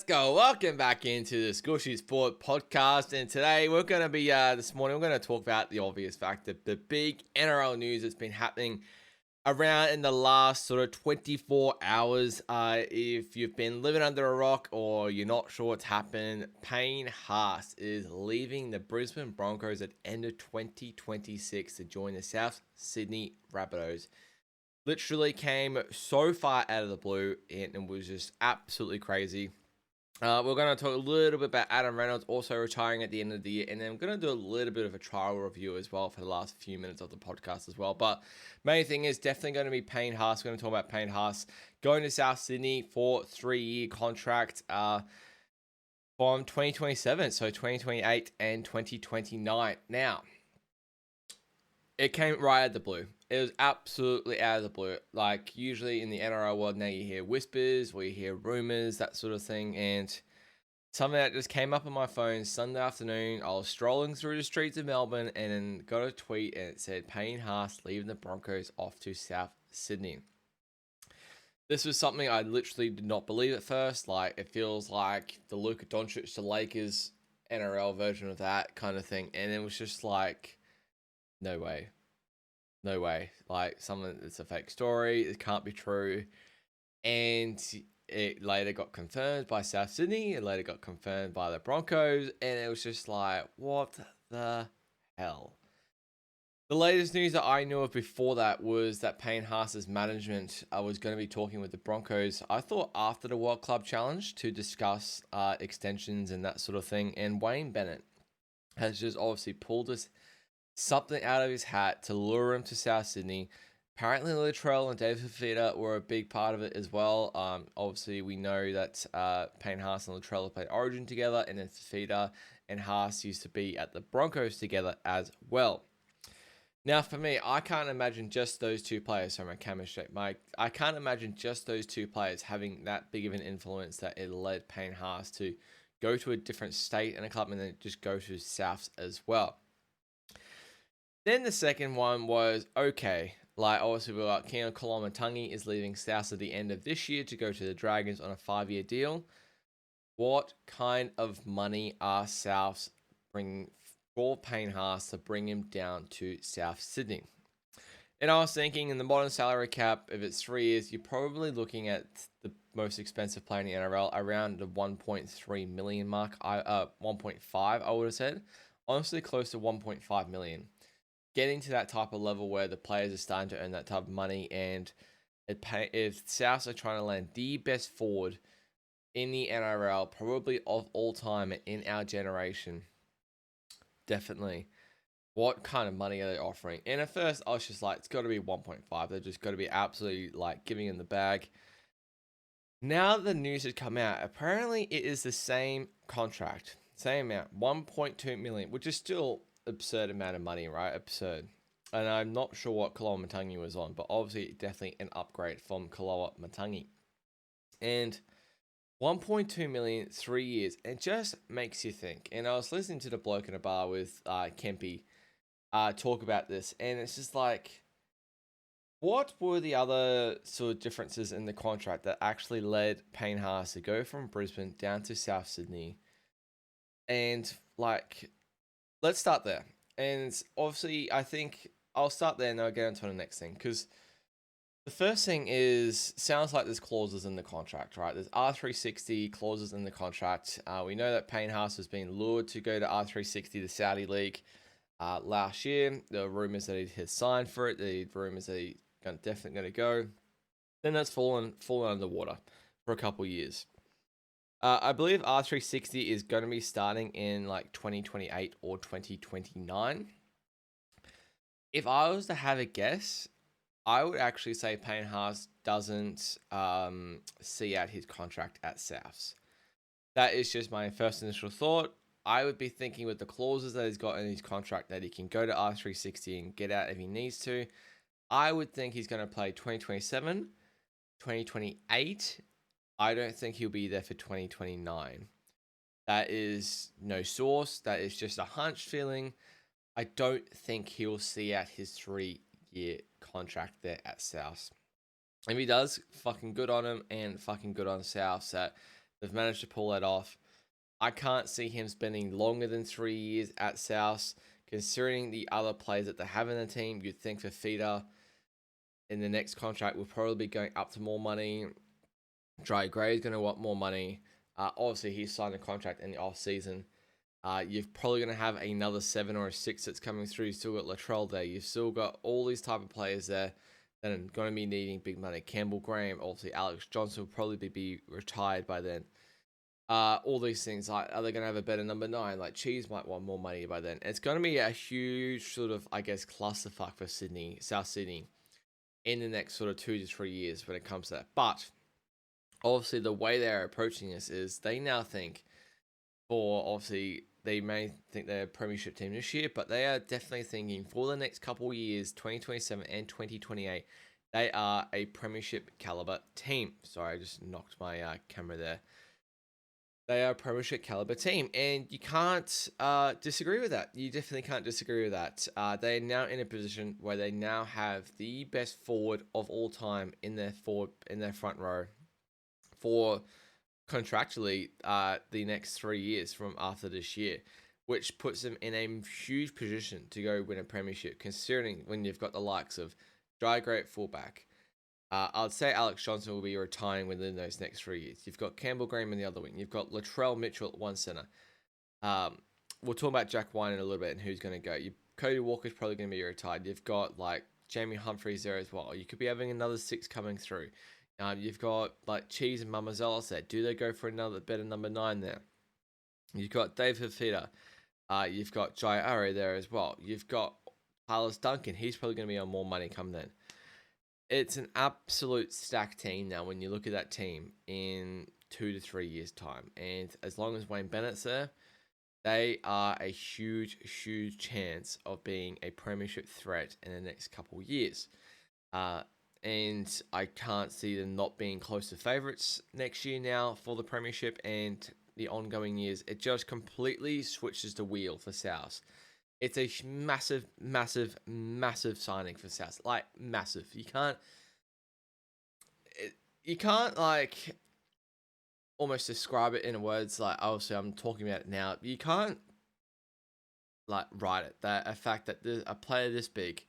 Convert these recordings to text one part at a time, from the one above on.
let's go. Welcome back into the Squishy Sport podcast. And today we're going to be, this morning, we're going to talk about the obvious fact that the big NRL news that's been happening around in the last sort of 24 hours. If you've been living under a rock or you're not sure what's happened, Payne Haas is leaving the Brisbane Broncos at end of 2026 to join the South Sydney Rabbitohs. Literally came so far out of the blue and it was just absolutely crazy. We're going to talk a little bit about Adam Reynolds also retiring at the end of the year, and then I'm going to do a little bit of a trial review as well for the last few minutes of the podcast as well. But main thing is definitely going to be Payne Haas. We're going to talk about Payne Haas going to South Sydney for 3-year contract from 2027, so 2028 and 2029. Now, it came right out of the blue. It was absolutely out of the blue. Like, usually in the NRL world now you hear whispers or you hear rumors, that sort of thing. And something that just came up on my phone Sunday afternoon. I was strolling through the streets of Melbourne and then got a tweet and it said, Payne Haas leaving the Broncos off to South Sydney. This was something I literally did not believe at first. Like, it feels like the Luka Doncic to Lakers NRL version of that kind of thing. And it was just like, no way. No way. Like, it's a fake story. It can't be true. And it later got confirmed by South Sydney. It later got confirmed by the Broncos. And it was just like, what the hell? The latest news that I knew of before that was that Payne Haas's management was going to be talking with the Broncos, I thought, after the World Club Challenge to discuss extensions and that sort of thing. And Wayne Bennett has just obviously pulled us something out of his hat to lure him to South Sydney. Apparently, Latrell and David Fifita were a big part of it as well. Obviously, we know that Payne Haas and Latrell have played Origin together, and then Fifita and Haas used to be at the Broncos together as well. Now, for me, I can't imagine just those two players. Sorry, my camera's straight. I can't imagine just those two players having that big of an influence that it led Payne Haas to go to a different state and a club and then just go to Souths as well. Then the second one was, okay, like obviously we're like Keano Koloamatangi is leaving South at the end of this year to go to the Dragons on a 5-year deal. What kind of money are Souths bringing for Payne Haas to bring him down to South Sydney? And I was thinking in the modern salary cap, if it's 3 years, you're probably looking at the most expensive player in the NRL around the 1.3 million mark. 1.5, I would have said. Honestly, close to 1.5 million. Getting to that type of level where the players are starting to earn that type of money, and if Souths are trying to land the best forward in the NRL, probably of all time in our generation, definitely, what kind of money are they offering? And at first, I was just like, it's got to be 1.5. They're just got to be absolutely like giving him the bag. Now the news has come out. Apparently, it is the same contract, same amount, 1.2 million, which is still absurd amount of money, right? Absurd. And I'm not sure what Koloamatangi was on, but obviously definitely an upgrade from Koloamatangi. And 1.2 million, 3 years. It just makes you think. And I was listening to the bloke in a bar with Kempy talk about this, and it's just like, what were the other sort of differences in the contract that actually led Payne Haas to go from Brisbane down to South Sydney? And like, let's start there. And obviously, I think I'll start there and then I'll get into the next thing. Because the first thing is, sounds like there's clauses in the contract, right? There's R360 clauses in the contract. We know that Payne Haas has been lured to go to R360, the Saudi League, last year. There were rumours that he had signed for it. There were rumours that he's definitely going to go. Then that's fallen underwater for a couple years. I believe R360 is going to be starting in like 2028 or 2029. If I was to have a guess, I would actually say Payne Haas doesn't see out his contract at Souths. That is just my first initial thought. I would be thinking with the clauses that he's got in his contract that he can go to R360 and get out if he needs to. I would think he's going to play 2027, 2028. I don't think he'll be there for 2029. That is no source. That is just a hunch feeling. I don't think he'll see out his 3-year contract there at South. If he does, fucking good on him and fucking good on South that They've managed to pull that off. I can't see him spending longer than 3 years at South, considering the other players that they have in the team. You'd think Fafita in the next contract will probably be going up to more money. Dry Gray is going to want more money. Obviously, he signed a contract in the off season. You're probably going to have another 7 or a 6 that's coming through. You've still got Latrell there. You've still got all these type of players there that are going to be needing big money. Campbell Graham, obviously Alex Johnson will probably be retired by then. All these things, like, are they going to have a better number 9? Like, Cheese might want more money by then. It's going to be a huge sort of, I guess, clusterfuck for Sydney, South Sydney, in the next sort of 2 to 3 years when it comes to that. But obviously, the way they're approaching this is they now think, obviously, they may think they're a premiership team this year, but they are definitely thinking for the next couple of years, 2027 and 2028, they are a premiership caliber team. Sorry, I just knocked my camera there. They are a premiership caliber team, and you can't disagree with that. You definitely can't disagree with that. They are now in a position where they now have the best forward of all time in their front row for contractually the next 3 years from after this year, which puts them in a huge position to go win a premiership, considering when you've got the likes of Dry Great fullback. I'd say Alex Johnson will be retiring within those next 3 years. You've got Campbell Graham in the other wing. You've got Latrell Mitchell at one centre. We'll talk about Jack Wine in a little bit and who's going to go. Cody Walker's probably going to be retired. You've got like Jamie Humphries there as well. You could be having another 6 coming through. You've got like Cheese and Mamazelos there. Do they go for another better number 9 there? You've got Dave Fafita. You've got Jai Arrow there as well. You've got Carlos Duncan. He's probably going to be on more money come then. It's an absolute stacked team now when you look at that team in 2 to 3 years' time. And as long as Wayne Bennett's there, they are a huge, huge chance of being a premiership threat in the next couple of years. And I can't see them not being close to favourites next year now for the premiership and the ongoing years. It just completely switches the wheel for South. It's a massive, massive, massive signing for South. Like, massive. You can't like almost describe it in words. Like, obviously, I'm talking about it now. You can't like write it. That a fact that a player this big,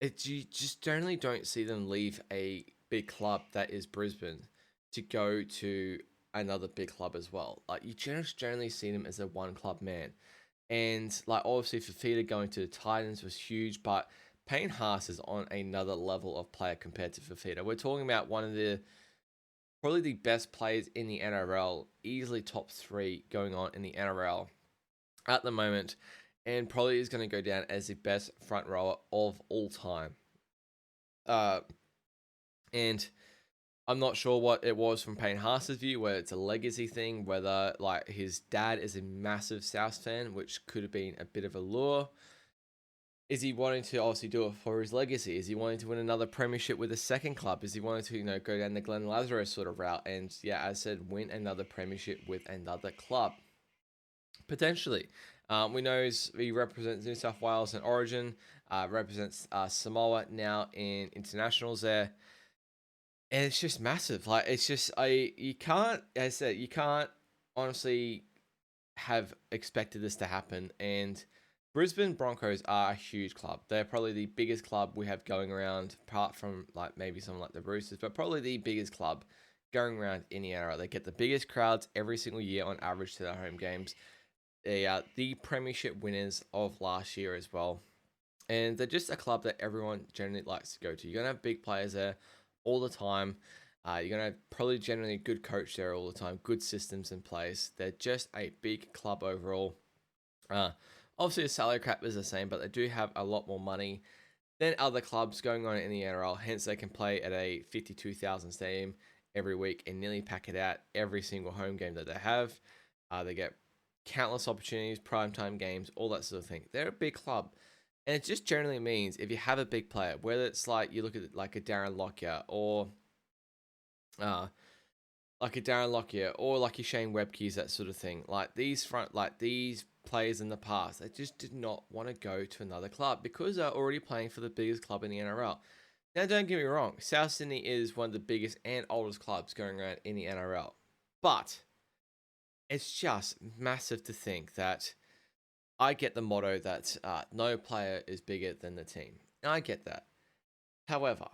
you just generally don't see them leave a big club that is Brisbane to go to another big club as well. Like, you just generally see them as a one club man. And like, obviously Fafita going to the Titans was huge, but Payne Haas is on another level of player compared to Fafita. We're talking about one of probably the best players in the NRL, easily top 3 going on in the NRL at the moment, and probably is going to go down as the best front rower of all time. And I'm not sure what it was from Payne Haas's view, whether it's a legacy thing, whether like his dad is a massive South fan, which could have been a bit of a lure. Is he wanting to obviously do it for his legacy? Is he wanting to win another premiership with a second club? Is he wanting to, go down the Glenn Lazarus sort of route and, yeah, as I said, win another premiership with another club? Potentially. We know he represents New South Wales in Origin, represents Samoa now in internationals there. And it's just massive. Like, it's just, you can't honestly have expected this to happen. And Brisbane Broncos are a huge club. They're probably the biggest club we have going around, apart from like maybe someone like the Roosters, but probably the biggest club going around in the NRL. They get the biggest crowds every single year on average to their home games. They are the premiership winners of last year as well. And they're just a club that everyone generally likes to go to. You're going to have big players there all the time. You're going to have probably generally a good coach there all the time, good systems in place. They're just a big club overall. Obviously, the salary cap is the same, but they do have a lot more money than other clubs going on in the NRL. Hence, they can play at a 52,000 stadium every week and nearly pack it out every single home game that they have. They get countless opportunities, primetime games, all that sort of thing. They're a big club. And it just generally means if you have a big player, whether it's like you look at it like a Darren Lockyer or like your Shane Webkes, that sort of thing. Like these players in the past, they just did not want to go to another club because they're already playing for the biggest club in the NRL. Now, don't get me wrong, South Sydney is one of the biggest and oldest clubs going around in the NRL. But it's just massive to think that I get the motto that no player is bigger than the team. And I get that. However,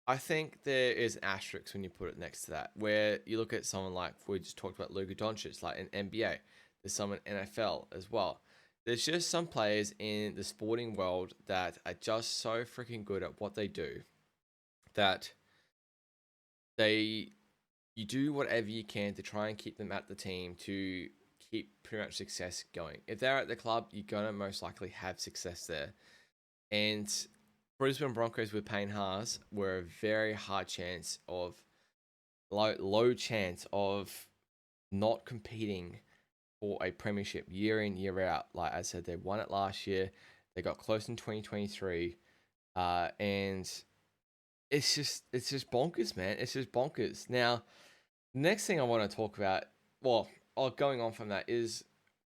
I think there is an asterisk when you put it next to that, where you look at someone like, we just talked about Luka Doncic, like in NBA. There's some in NFL as well. There's just some players in the sporting world that are just so freaking good at what they do that you do whatever you can to try and keep them at the team to keep pretty much success going. If they're at the club, you're gonna most likely have success there. And Brisbane Broncos with Payne Haas were a very hard chance of low chance of not competing for a premiership year in, year out. Like I said, they won it last year. They got close in 2023. And it's just bonkers, man. It's just bonkers. Now, the next thing I want to talk about, going on from that is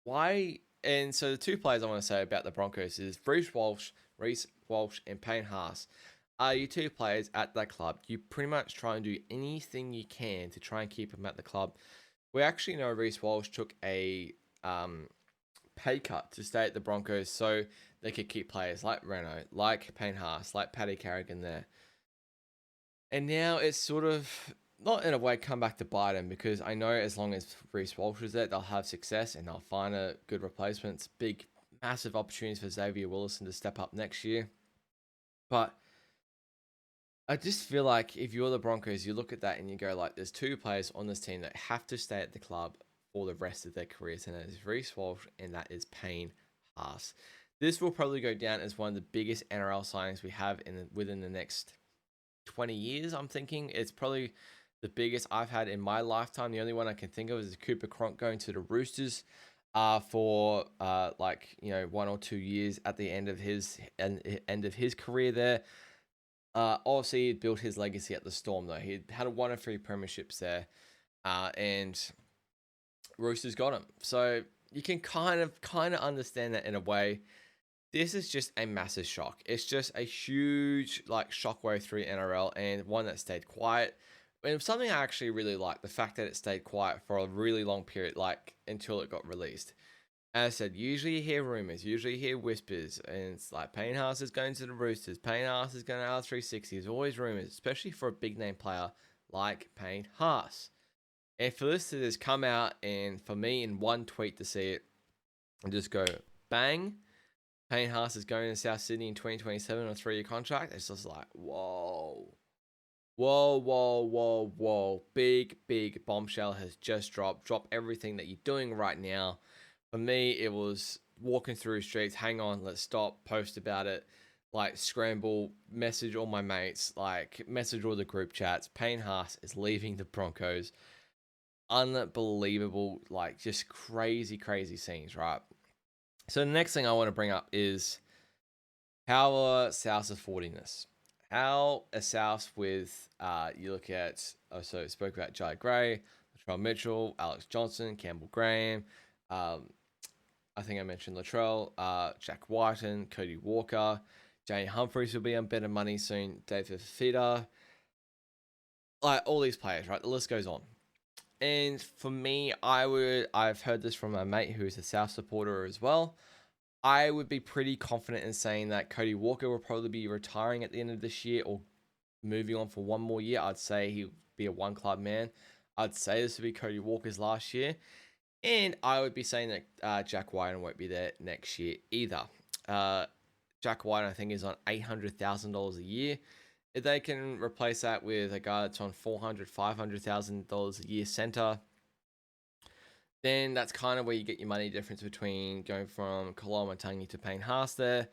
why. And so the two players I want to say about the Broncos is Reece Walsh, and Payne Haas are your two players at that club. You pretty much try and do anything you can to try and keep them at the club. We actually know Reece Walsh took a pay cut to stay at the Broncos so they could keep players like Renault, like Payne Haas, like Paddy Carrigan there. And now it's sort of, not in a way, come back to bite him, because I know as long as Reece Walsh is there, they'll have success and they'll find a good replacement. It's big, massive opportunities for Xavier Willison to step up next year. But I just feel like if you're the Broncos, you look at that and you go like, there's two players on this team that have to stay at the club for the rest of their careers, and that is Reece Walsh and that is Payne Haas. This will probably go down as one of the biggest NRL signings we have within the next 20 years, I'm thinking. It's probably the biggest I've had in my lifetime. The only one I can think of is Cooper Cronk going to the Roosters for 1 or 2 years at the end of his career there. Obviously, he built his legacy at the Storm, though. He had 1 or 3 premierships there, and Roosters got him. So you can kind of understand that in a way. This is just a massive shock. It's just a huge shockwave through NRL, and one that stayed quiet. And something I actually really like, the fact that it stayed quiet for a really long period, until it got released. As I said, usually you hear rumors, usually you hear whispers, and it's like Payne Haas is going to the Roosters, Payne Haas is going to R360. There's always rumors, especially for a big name player like Payne Haas. And for this to just come out, and for me in one tweet to see it, and just go bang, Payne Haas is going to South Sydney in 2027 on a 3-year contract. It's just like, whoa. Big bombshell has just dropped. Drop everything that you're doing right now. For me, it was walking through streets, hang on, let's stop, post about it, scramble, message all my mates, message all the group chats. Payne Haas is leaving the Broncos. Unbelievable, just crazy scenes, right? So the next thing I want to bring up is how are Souths affording this? How are Souths with, you look at, spoke about Jai Gray, Latrell Mitchell, Alex Johnson, Campbell Graham, I think I mentioned Latrell, Jack Whiten, Cody Walker, Jay Humphries will be on better money soon, David Fifita, all these players, right? The list goes on. And for me, I've heard this from a mate who is a South supporter as well. I would be pretty confident in saying that Cody Walker will probably be retiring at the end of this year or moving on for one more year. I'd say he'll be a one-club man. I'd say this would be Cody Walker's last year. And I would be saying that Jack Whiten won't be there next year either. Jack Whiten, I think, is on $800,000 a year. If they can replace that with a guy that's on $400,000, $500,000 a year center, then that's kind of where you get your money difference between going from Koloamatangi to Payne Haas there.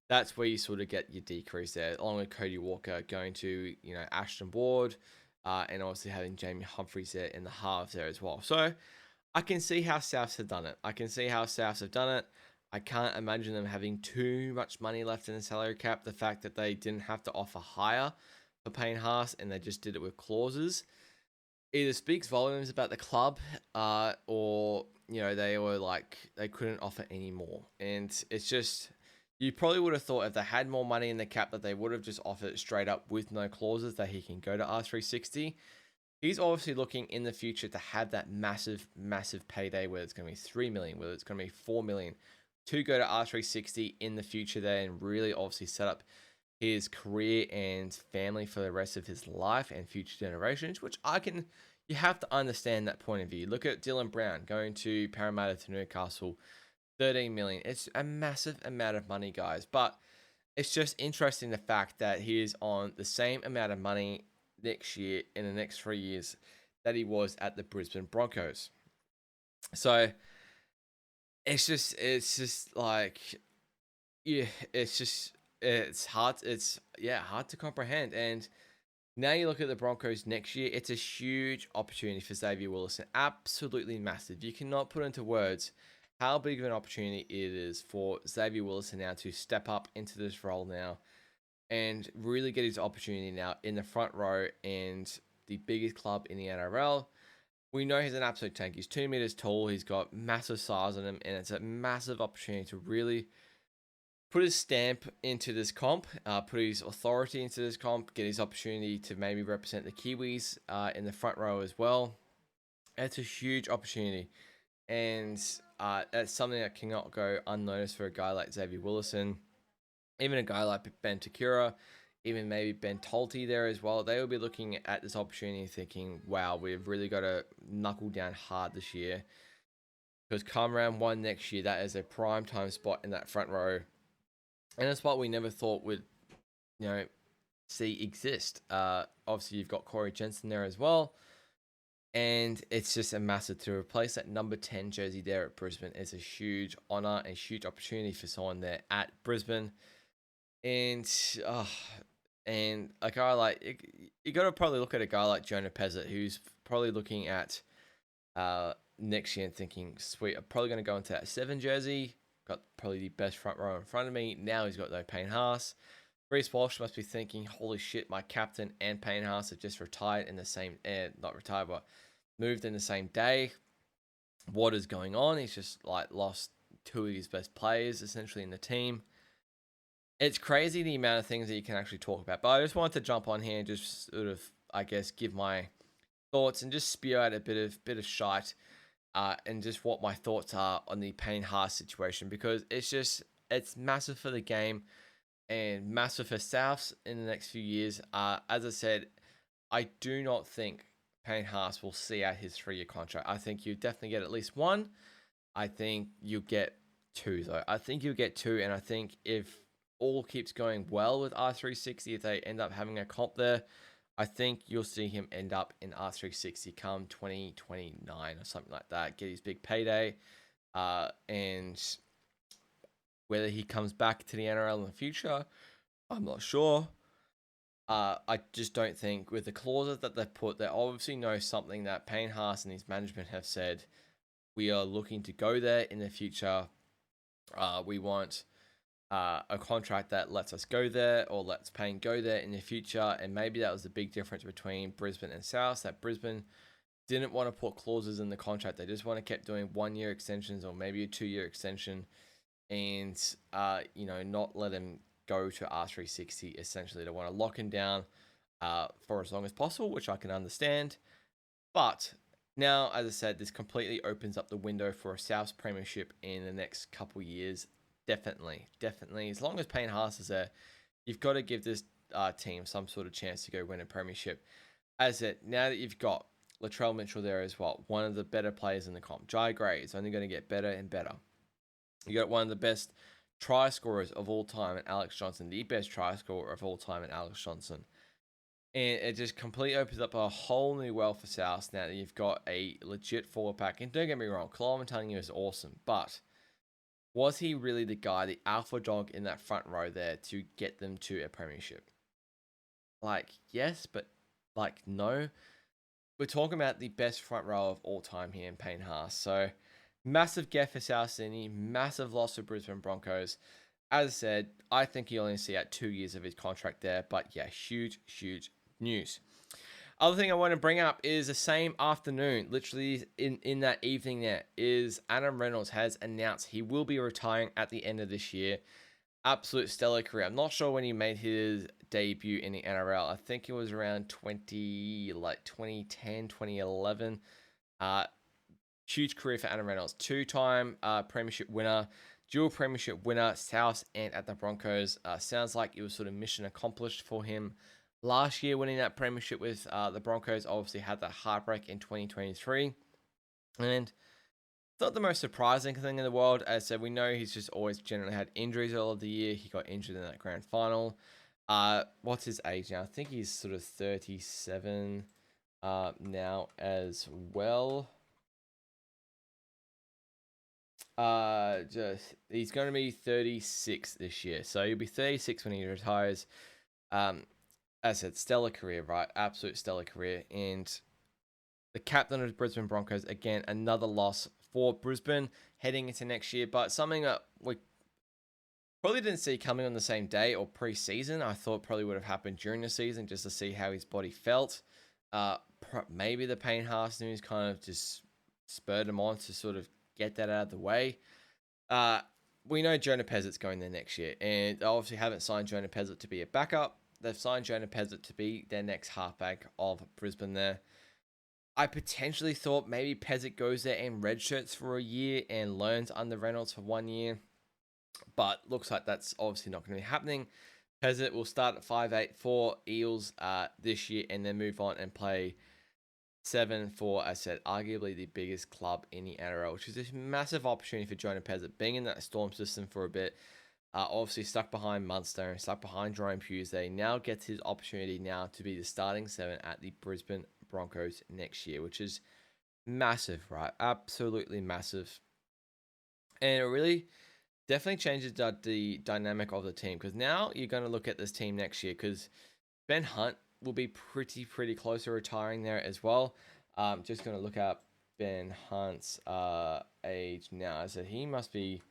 That's where you sort of get your decrease there, along with Cody Walker going to, Ashton Ward, and obviously having Jamie Humphries there in the halves there as well. So I can see how Souths have done it. I can't imagine them having too much money left in the salary cap. The fact that they didn't have to offer higher for Payne Haas and they just did it with clauses either speaks volumes about the club, or they were they couldn't offer any more. And it's just, you probably would have thought if they had more money in the cap that they would have just offered it straight up with no clauses that he can go to R360. He's obviously looking in the future to have that massive, massive payday, whether it's going to be 3 million, whether it's going to be 4 million, to go to R360 in the future there and really obviously set up his career and family for the rest of his life and future generations, which you have to understand that point of view. Look at Dylan Brown going to Parramatta to Newcastle, 13 million. It's a massive amount of money, guys, but it's just interesting the fact that he is on the same amount of money next year in the next 3 years that he was at the Brisbane Broncos. So it's just like, yeah, it's hard to comprehend. And now you look at the Broncos next year, it's a huge opportunity for Xavier Willison, absolutely massive. You cannot put into words how big of an opportunity it is for Xavier Willison now to step up into this role now and really get his opportunity now in the front row and the biggest club in the NRL. We know he's an absolute tank. He's 2 meters tall. He's got massive size on him, and it's a massive opportunity to really put his stamp into this comp, put his authority into this comp, get his opportunity to maybe represent the Kiwis in the front row as well. It's a huge opportunity, and that's something that cannot go unnoticed for a guy like Xavier Willison. Even a guy like Ben Takura, even maybe Ben Tolte there as well. They will be looking at this opportunity thinking, wow, we've really got to knuckle down hard this year. Because come round 1 next year, that is a prime time spot in that front row. And a spot we never thought would, see exist. Obviously, you've got Corey Jensen there as well. And it's just a massive to replace that number 10 jersey there at Brisbane is a huge honour and huge opportunity for someone there at Brisbane. And a guy like, you got to probably look at a guy like Jonah Pezzett, who's probably looking at next year and thinking, sweet, I'm probably going to go into that 7 jersey. Got probably the best front row in front of me. Now he's got no Payne Haas. Reece Walsh must be thinking, holy shit, my captain and Payne Haas have just retired in the same, not retired, but moved in the same day. What is going on? He's just lost 2 of his best players essentially in the team. It's crazy the amount of things that you can actually talk about. But I just wanted to jump on here and just sort of, I guess, give my thoughts and just spew out a bit of shite and just what my thoughts are on the Payne Haas situation, because it's massive for the game and massive for Souths in the next few years. As I said, I do not think Payne Haas will see out his 3-year contract. I think you definitely get at least 1. I think you get 2 though. I think you'll get 2, and I think if all keeps going well with R360, if they end up having a comp there, I think you'll see him end up in R360 come 2029 or something like that, get his big payday, and whether he comes back to the NRL in the future, I'm not sure. I just don't think with the clauses that they've put, they obviously know something that Payne Haas and his management have said, we are looking to go there in the future. We want a contract that lets us go there, or lets Payne go there in the future. And maybe that was the big difference between Brisbane and South, that Brisbane didn't want to put clauses in the contract. They just want to keep doing 1-year extensions or maybe a 2-year extension, and not let him go to R360. Essentially, they want to lock him down for as long as possible, which I can understand. But now, as I said, this completely opens up the window for a Souths premiership in the next couple years. Definitely. As long as Payne Haas is there, you've got to give this team some sort of chance to go win a premiership. As I said, now that you've got Latrell Mitchell there as well, one of the better players in the comp. Jai Gray is only going to get better and better. You got one of the best try scorers of all time in Alex Johnson, the best try scorer of all time in Alex Johnson. And it just completely opens up a whole new world for South now that you've got a legit forward pack. And don't get me wrong, Coloman telling you is awesome, but was he really the guy, the alpha dog in that front row there to get them to a premiership? Yes, but no. We're talking about the best front row of all time here in Payne Haas. So massive get for South Sydney, massive loss for Brisbane Broncos. As I said, I think you only see out 2 years of his contract there, but yeah, huge news. Other thing I want to bring up is the same afternoon, literally in that evening there, is Adam Reynolds has announced he will be retiring at the end of this year. Absolute stellar career. I'm not sure when he made his debut in the NRL. I think it was around 2010, 2011. Huge career for Adam Reynolds. Two-time premiership winner, dual premiership winner, Souths and at the Broncos. Sounds like it was sort of mission accomplished for him last year, winning that premiership with the Broncos. Obviously had that heartbreak in 2023. And not the most surprising thing in the world. As I said, we know he's just always generally had injuries all of the year. He got injured in that grand final. What's his age now? I think he's sort of 37 now as well. He's going to be 36 this year, so he'll be 36 when he retires. As I said, stellar career, right? Absolute stellar career. And the captain of the Brisbane Broncos, again, another loss for Brisbane heading into next year, but something that we probably didn't see coming on the same day or pre-season. I thought probably would have happened during the season just to see how his body felt. Maybe the Payne Haas news kind of just spurred him on to sort of get that out of the way. We know Jonah Pezzit's going there next year, and they obviously haven't signed Jonah Pezzit to be a backup. They've signed Jonah Pezzit to be their next halfback of Brisbane there. I potentially thought maybe Pezzit goes there and redshirts for a year and learns under Reynolds for 1 year. But looks like that's obviously not going to be happening. Pezzit will start at 5'8" for Eels this year and then move on and play 7 for, as I said, arguably the biggest club in the NRL, which is this massive opportunity for Jonah Pezzit, being in that Storm system for a bit. Obviously stuck behind Munster and stuck behind Jerome Hughes. They now gets his opportunity now to be the starting 7 at the Brisbane Broncos next year, which is massive, right? Absolutely massive. And it really definitely changes the dynamic of the team, because now you're going to look at this team next year, because Ben Hunt will be pretty close to retiring there as well. Just going to look up Ben Hunt's age now. I said he must be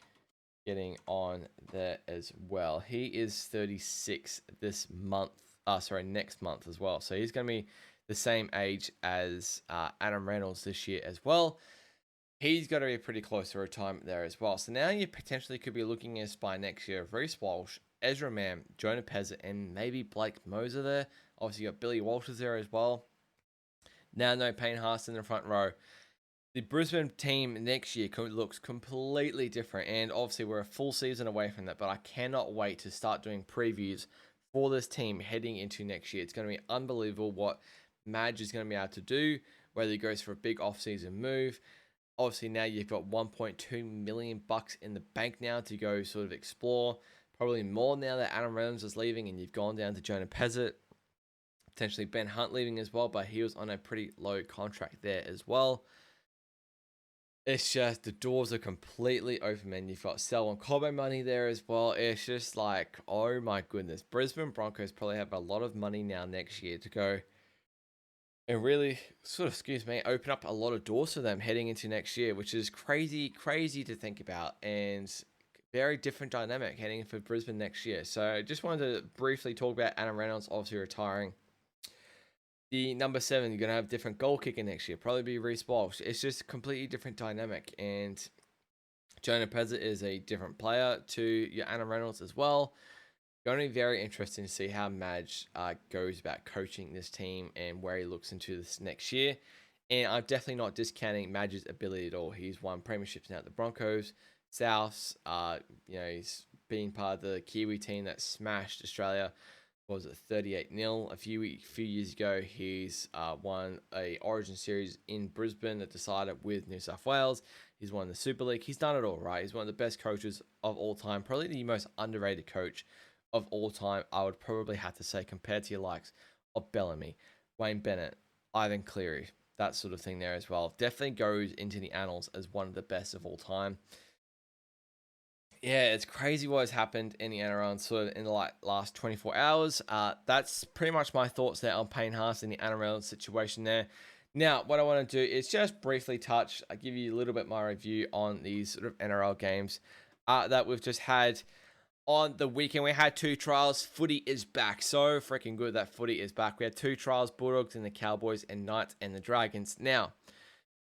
getting on there as well. He is 36 this month. Next month as well. So he's going to be the same age as Adam Reynolds this year as well. He's got to be pretty close to retirement there as well. So now you potentially could be looking at by next year Reece Walsh, Ezra Mam, Jonah Pezzit, and maybe Blake Moser there. Obviously, you got Billy Walters there as well. Now, no Payne Haas in the front row. The Brisbane team next year looks completely different. And obviously, we're a full season away from that. But I cannot wait to start doing previews for this team heading into next year. It's going to be unbelievable what Madge is going to be able to do, whether he goes for a big off-season move. Obviously, now you've got $1.2 million in the bank now to go sort of explore. Probably more now that Adam Reynolds is leaving and you've gone down to Jonah Pezzit. Potentially Ben Hunt leaving as well, but he was on a pretty low contract there as well. It's just the doors are completely open, man. You've got Selwyn Cobbo money there as well. It's just like, oh my goodness. Brisbane Broncos probably have a lot of money now next year to go and really open up a lot of doors for them heading into next year, which is crazy to think about, and very different dynamic heading for Brisbane next year. So I just wanted to briefly talk about Adam Reynolds obviously retiring. The number 7, you're going to have different goal kicker next year. Probably be Reece Walsh. It's just a completely different dynamic. And Jonah Pezzit is a different player to your Adam Reynolds as well. Going to be very interesting to see how Madge goes about coaching this team and where he looks into this next year. And I'm definitely not discounting Madge's ability at all. He's won premierships now at the Broncos, Souths. He's been part of the Kiwi team that smashed Australia. Was it 38-0 a few years ago? He's won a Origin series in Brisbane that decided with New South Wales. He's won the Super League. He's done it all, right? He's one of the best coaches of all time, probably the most underrated coach of all time, I would probably have to say, compared to your likes of Bellamy, Wayne Bennett, Ivan Cleary, that sort of thing there as well. Definitely goes into the annals as one of the best of all time. Yeah, it's crazy what has happened in the NRL sort of in the last 24 hours. That's pretty much my thoughts there on Payne Haas and the NRL situation there. Now, what I want to do is just briefly touch, I'll give you a little bit my review on these sort of NRL games that we've just had on the weekend. We had 2 trials. Footy is back. So freaking good that footy is back. We had 2 trials, Bulldogs and the Cowboys, and Knights and the Dragons. Now,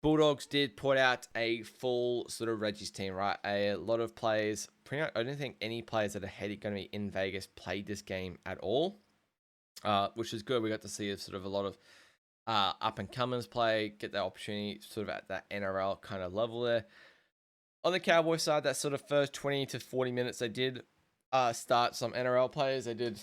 Bulldogs did put out a full sort of Reggie's team, right? A lot of players, I don't think any players that are going to be in Vegas played this game at all. which is good. We got to see sort of a lot of up and comers play, get that opportunity sort of at that NRL kind of level there. On the Cowboys side, that sort of first 20 to 40 minutes, they did start some NRL players. They did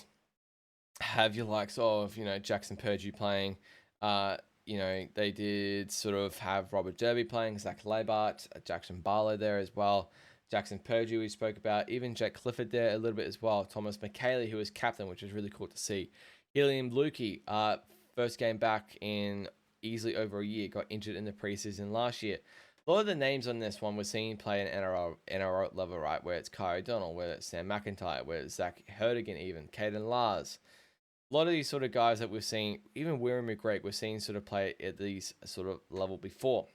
have your likes of, Jackson Purdue playing. They did sort of have Robert Derby playing, Zach Labart, Jackson Barlow there as well. Jackson Purdue we spoke about, even Jack Clifford there a little bit as well. Thomas McKaylee, who was captain, which was really cool to see. Helium Lukey, first game back in easily over a year, got injured in the preseason last year. A lot of the names on this one we're seeing play an NRL level, right? Where it's Kai O'Donnell, where it's Sam McIntyre, where it's Zach Herdigan even, Caden Lars. A lot of these sort of guys that we've seen, even Wirren McGregor, we're seeing sort of play at these sort of level before.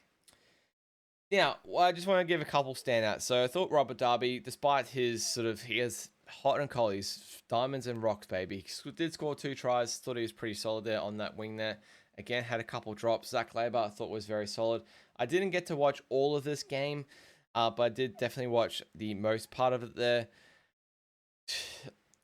Now, I just want to give a couple standouts. So I thought Robert Darby, despite his he has hot and cold, he's diamonds and rocks, baby. He did score 2 tries, thought he was pretty solid there on that wing there. Again, had a couple drops. Zach Labour, I thought was very solid. I didn't get to watch all of this game, but I did definitely watch the most part of it there.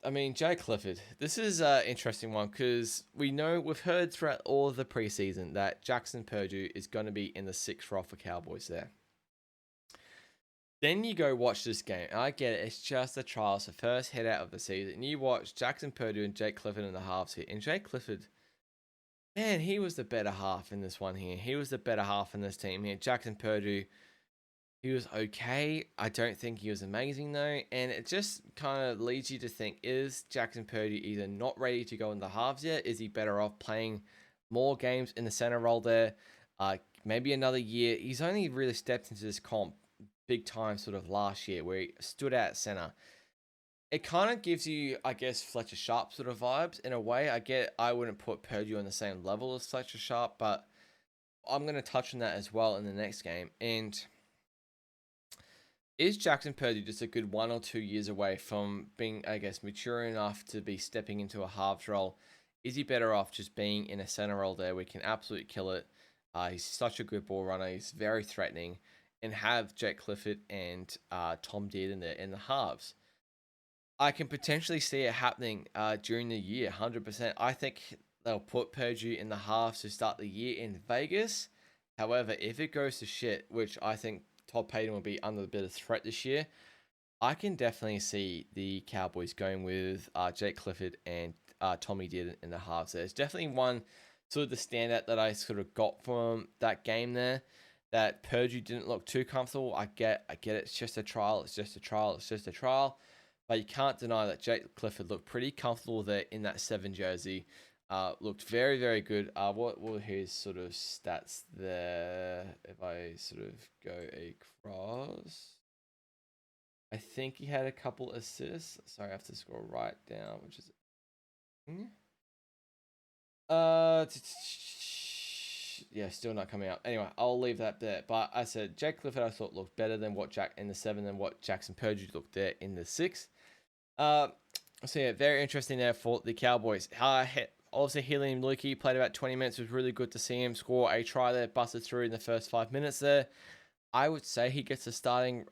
I mean, Jay Clifford, this is an interesting one because we've heard throughout all of the preseason that Jackson Purdue is going to be in the 6th role for Cowboys there. Then you go watch this game. I get it. It's just a trial. It's the first head out of the season. You watch Jackson Purdue and Jake Clifford in the halves here. And Jake Clifford, man, he was the better half in this one here. He was the better half in this team here. Jackson Purdue, he was okay. I don't think he was amazing, though. And it just kind of leads you to think, is Jackson Purdue either not ready to go in the halves yet? Is he better off playing more games in the center role there? Maybe another year. He's only really stepped into this comp big time sort of last year where he stood out at center. It kind of gives you, I guess, Fletcher Sharp sort of vibes in a way. I wouldn't put Purdue on the same level as Fletcher Sharp, but I'm going to touch on that as well in the next game. And is Jackson Purdue just a good 1 or 2 years away from being, I guess, mature enough to be stepping into a halves role? Is he better off just being in a center role there? We can absolutely kill it. He's such a good ball runner. He's very threatening. And have Jake Clifford and Tom Dearden there in the halves. I can potentially see it happening during the year, 100%. I think they'll put Purdue in the halves to start the year in Vegas. However, if it goes to shit, which I think Todd Payne will be under a bit of threat this year, I can definitely see the Cowboys going with Jake Clifford and Tommy Dearden in the halves. There's definitely one sort of the standout that I sort of got from that game there. That Purdue didn't look too comfortable. I get it. It's just a trial. It's just a trial. But you can't deny that Jake Clifford looked pretty comfortable there in that 7 jersey. Looked very, very good. What were his sort of stats there? If I sort of go across, I think he had a couple assists. Sorry, I have to scroll right down, which is yeah, still not coming up. Anyway, I'll leave that there. But I said Jake Clifford I thought looked better than what Jack in the 7 than what Jackson Purdue looked there in the 6. So yeah, very interesting there for the Cowboys. Obviously, Helium Lukey played about 20 minutes. It was really good to see him score a try there, busted through in the first 5 minutes there. I would say he gets a starting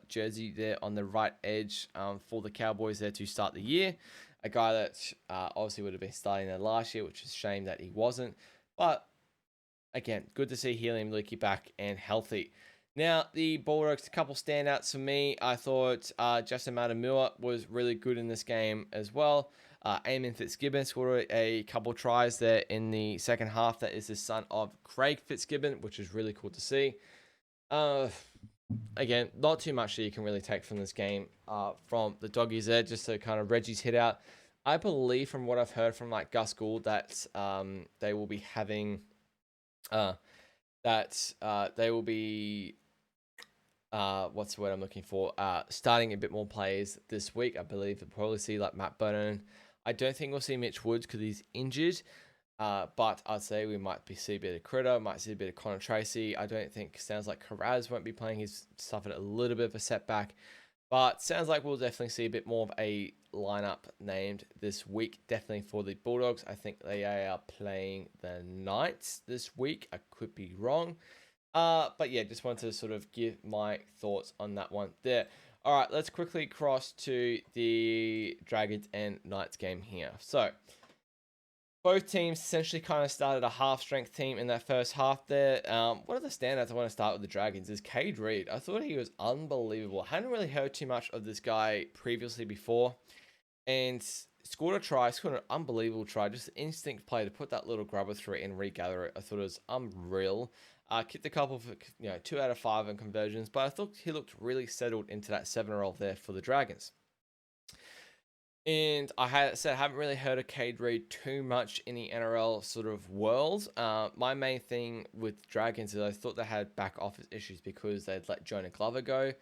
jersey there on the right edge for the Cowboys there to start the year. A guy that obviously would have been starting there last year, which is a shame that he wasn't. But again, good to see Helium Lukey back and healthy. Now, the Bulldogs, a couple standouts for me. I thought Justin Matamua was really good in this game as well. Eamon Fitzgibbon scored a couple tries there in the second half. That is the son of Craig Fitzgibbon, which is really cool to see. Again, not too much that you can really take from this game from the Doggies there, just to kind of Reggie's hit out. I believe from what I've heard from like Gus Gould that they will be having they will be what's the word I'm looking for? Starting a bit more players this week. I believe we'll probably see like Matt Burnham. I don't think we'll see Mitch Woods because he's injured. But I'd say we might see a bit of Critter, might see a bit of Connor Tracy. I don't think, sounds like Carraz won't be playing. He's suffered a little bit of a setback. But sounds like we'll definitely see a bit more of a lineup named this week. Definitely for the Bulldogs. I think they are playing the Knights this week. I could be wrong. But yeah, just wanted to sort of give my thoughts on that one there. All right, let's quickly cross to the Dragons and Knights game here. So, Both teams essentially kind of started a half-strength team in that first half there. One of the standouts I want to start with the Dragons is Cade Reed. I thought he was unbelievable. Hadn't really heard too much of this guy previously before. And scored an unbelievable try. Just an instinct play to put that little grubber through it and regather it. I thought it was unreal. Kicked a couple for 2 out of 5 in conversions, but I thought he looked really settled into that 7-year-old there for the Dragons. And I haven't really heard of Cade Reed too much in the NRL sort of world. My main thing with Dragons is I thought they had back office issues because they'd let Jonah Glover go,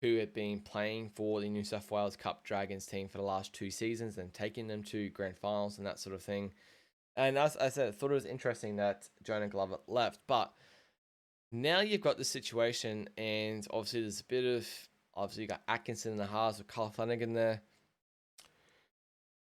who had been playing for the New South Wales Cup Dragons team for the last 2 seasons and taking them to grand finals and that sort of thing. And as I said, I thought it was interesting that Jonah Glover left. But now you've got the situation, and obviously there's a bit of... Obviously you got Atkinson in the Haas with Carl Flanagan there.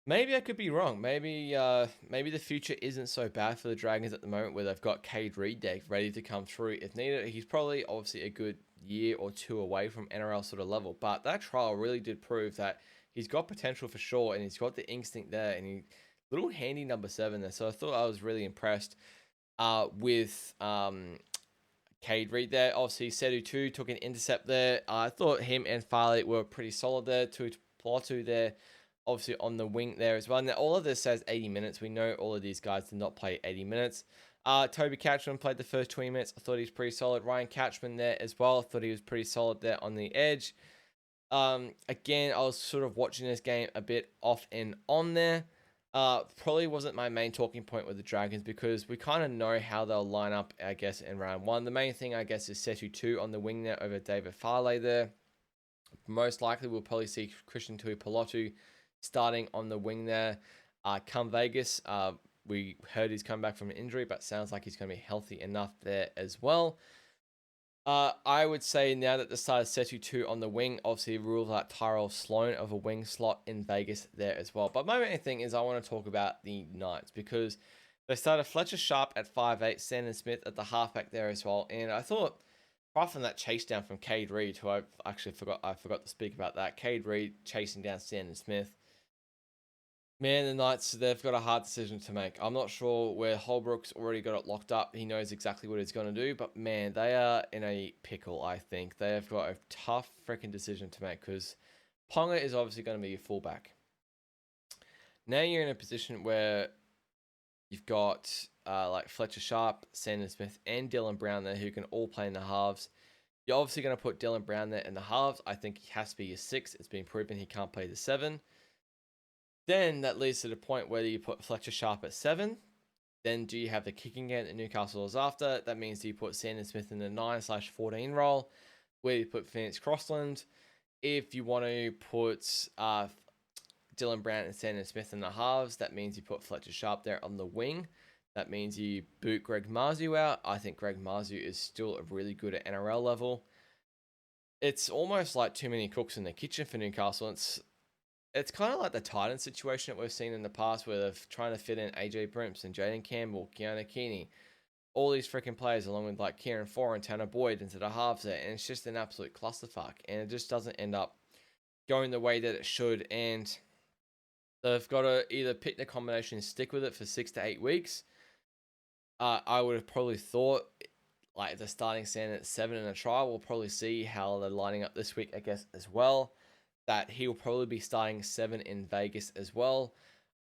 Maybe I could be wrong. Maybe the future isn't so bad for the Dragons at the moment, where they've got Cade Reed there ready to come through if needed. He's probably obviously a good year or 2 away from NRL sort of level, but that trial really did prove that he's got potential for sure, and he's got the instinct there, and he little handy number 7 there. So I thought I was really impressed with Cade Reed there. Obviously Setu too took an intercept there. I thought him and Farley were pretty solid there. Platu there, obviously on the wing there as well. Now, all of this says 80 minutes. We know all of these guys did not play 80 minutes. Toby Catchman played the first 20 minutes. I thought he was pretty solid. Ryan Catchman there as well. I thought he was pretty solid there on the edge. Again, I was sort of watching this game a bit off and on there. Probably wasn't my main talking point with the Dragons because we kind of know how they'll line up, I guess, in round 1. The main thing, I guess, is Setu 2 on the wing there over David Farley there. Most likely, we'll probably see Christian Tuipulotu starting on the wing there. Come Vegas, we heard he's come back from an injury, but sounds like he's going to be healthy enough there as well. I would say now that the start of Setu 2 on the wing, obviously rules out Tyrell Sloan of a wing slot in Vegas there as well. But my main thing is I want to talk about the Knights because they started Fletcher Sharp at 5'8", Sandon Smith at the halfback there as well. And I thought, apart from that chase down from Cade Reed, who I forgot to speak about that. Cade Reed chasing down Sandon Smith. Man, the Knights, they've got a hard decision to make. I'm not sure where Holbrook's already got it locked up. He knows exactly what he's going to do. But, man, they are in a pickle, I think. They have got a tough freaking decision to make because Ponga is obviously going to be your fullback. Now you're in a position where you've got like Fletcher Sharp, Sandon Smith, and Dylan Brown there who can all play in the halves. You're obviously going to put Dylan Brown there in the halves. I think he has to be your 6. It's been proven he can't play the 7. Then that leads to the point where you put Fletcher Sharp at 7. Then do you have the kicking game that Newcastle is after? That means do you put Sandon Smith in the 9/14 role? Where do you put Phoenix Crossland? If you want to put Dylan Brown and Sandon Smith in the halves, that means you put Fletcher Sharp there on the wing. That means you boot Greg Marzhew out. I think Greg Marzhew is still really good at NRL level. It's almost like too many cooks in the kitchen for Newcastle. It's kind of like the Titans situation that we've seen in the past where they're trying to fit in AJ Brimps and Jaden Campbell, Keanu Keeney, all these freaking players along with like Kieran Foran and Tanner Boyd into the halves there. And it's just an absolute clusterfuck. And it just doesn't end up going the way that it should. And they've got to either pick the combination and stick with it for 6 to 8 weeks. I would have probably thought like the starting stand at 7 in a trial. We'll probably see how they're lining up this week, I guess, as well. That he'll probably be starting 7 in Vegas as well.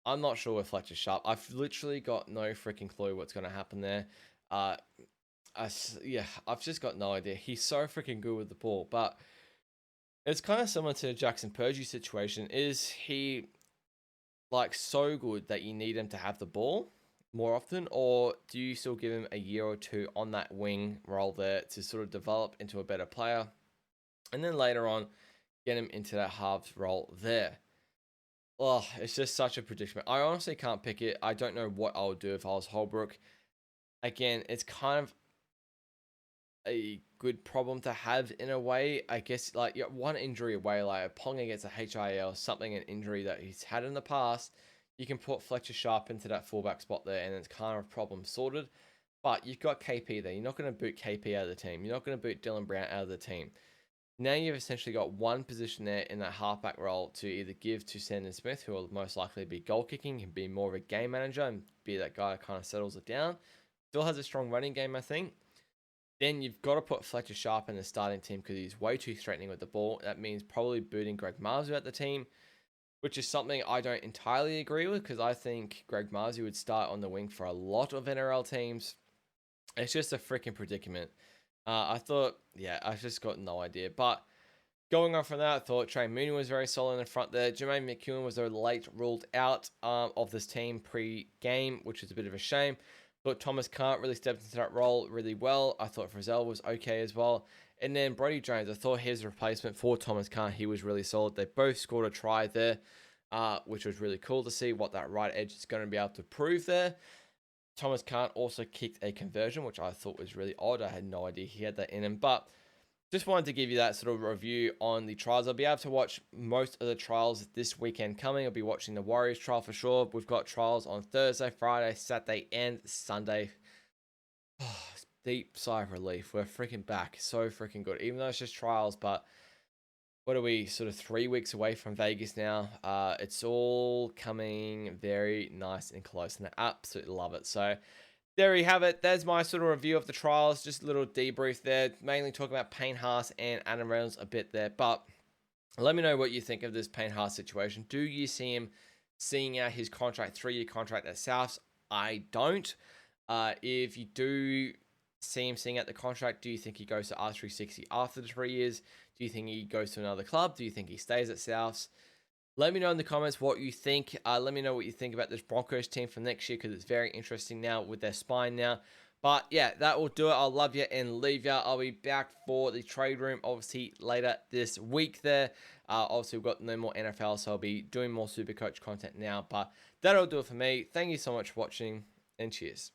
I'm not sure with Fletcher Sharp. I've literally got no freaking clue what's going to happen there. I've just got no idea. He's so freaking good with the ball. But it's kind of similar to the Jackson Purgey situation. Is he like so good that you need him to have the ball more often? Or do you still give him a year or 2 on that wing role there to sort of develop into a better player? And then later on, get him into that halves role there. Oh, it's just such a predicament. I honestly can't pick it. I don't know what I would do if I was Holbrook. Again, it's kind of a good problem to have in a way. I guess like you're one injury away, like a Ponga gets a HIL, something, an injury that he's had in the past. You can put Fletcher Sharp into that fullback spot there and it's kind of problem sorted. But you've got KP there. You're not going to boot KP out of the team. You're not going to boot Dylan Brown out of the team. Now you've essentially got one position there in that halfback role to either give to Sandon Smith, who will most likely be goal kicking and be more of a game manager and be that guy that kind of settles it down. Still has a strong running game, I think. Then you've got to put Fletcher Sharp in the starting team because he's way too threatening with the ball. That means probably booting Greg Marzhew at the team, which is something I don't entirely agree with because I think Greg Marzhew would start on the wing for a lot of NRL teams. It's just a freaking predicament. I've just got no idea. But going on from that, I thought Trey Mooney was very solid in the front there. Jermaine McEwen was late ruled out of this team pre-game, which is a bit of a shame. Thought Thomas Cant really stepped into that role really well. I thought Frizzell was okay as well. And then Brodie Jones, I thought his replacement for Thomas Cant, he was really solid. They both scored a try there, which was really cool to see what that right edge is going to be able to prove there. Thomas Cant also kicked a conversion, which I thought was really odd. I had no idea he had that in him. But just wanted to give you that sort of review on the trials. I'll be able to watch most of the trials this weekend coming. I'll be watching the Warriors trial for sure. We've got trials on Thursday, Friday, Saturday, and Sunday. Oh, deep sigh of relief. We're freaking back. So freaking good. Even though it's just trials, but what are we, sort of 3 weeks away from Vegas now? It's all coming very nice and close, and I absolutely love it. So there you have it. There's my sort of review of the trials. Just a little debrief there. Mainly talking about Payne Haas and Adam Reynolds a bit there. But let me know what you think of this Payne Haas situation. Do you see him seeing out his contract, 3-year contract at Souths? I don't. If you do see him seeing out the contract, do you think he goes to R360 after the 3 years? Do you think he goes to another club? Do you think he stays at Souths? Let me know in the comments what you think. Let me know what you think about this Broncos team for next year because it's very interesting now with their spine now. But yeah, that will do it. I'll love you and leave you. I'll be back for the trade room, obviously, later this week there. Obviously, we've got no more NFL, so I'll be doing more Supercoach content now. But that'll do it for me. Thank you so much for watching, and cheers.